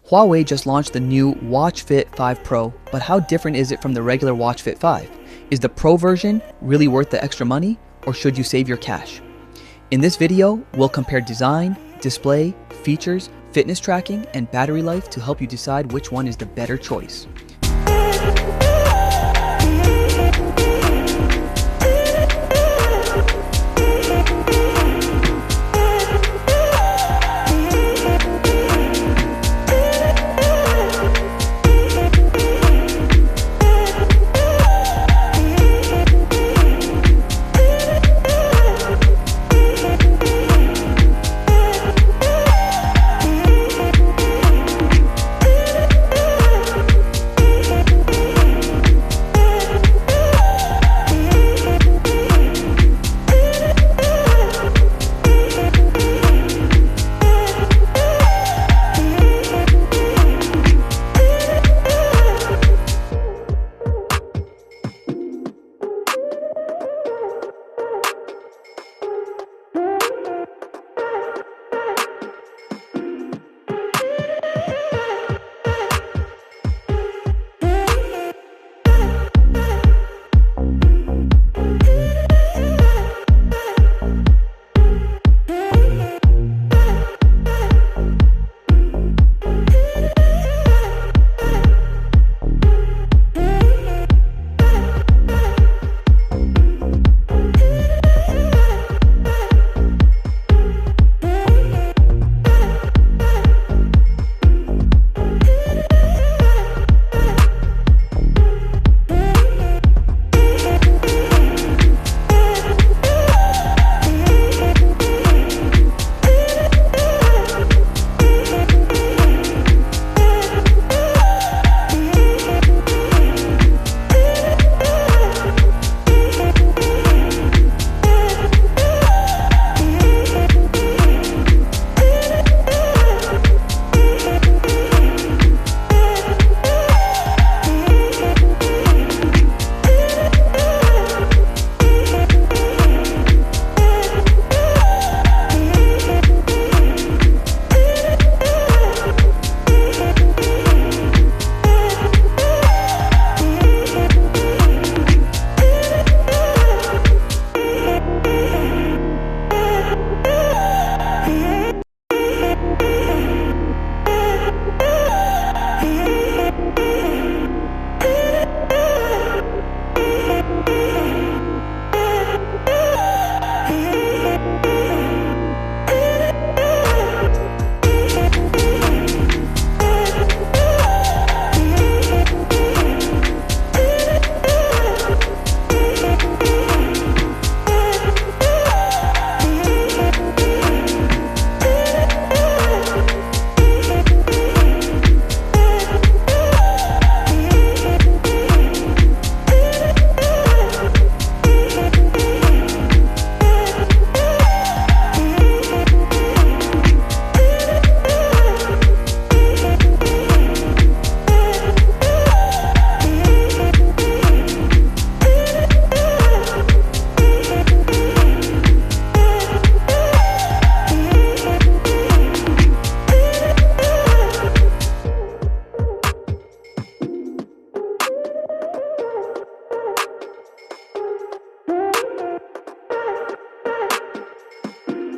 Huawei just launched the new Watch Fit 5 Pro, but how different is it from the regular Watch Fit 5? Is the Pro version really worth the extra money, or should you save your cash? In this video, we'll compare design, display, features, fitness tracking, and battery life to help you decide which one is the better choice.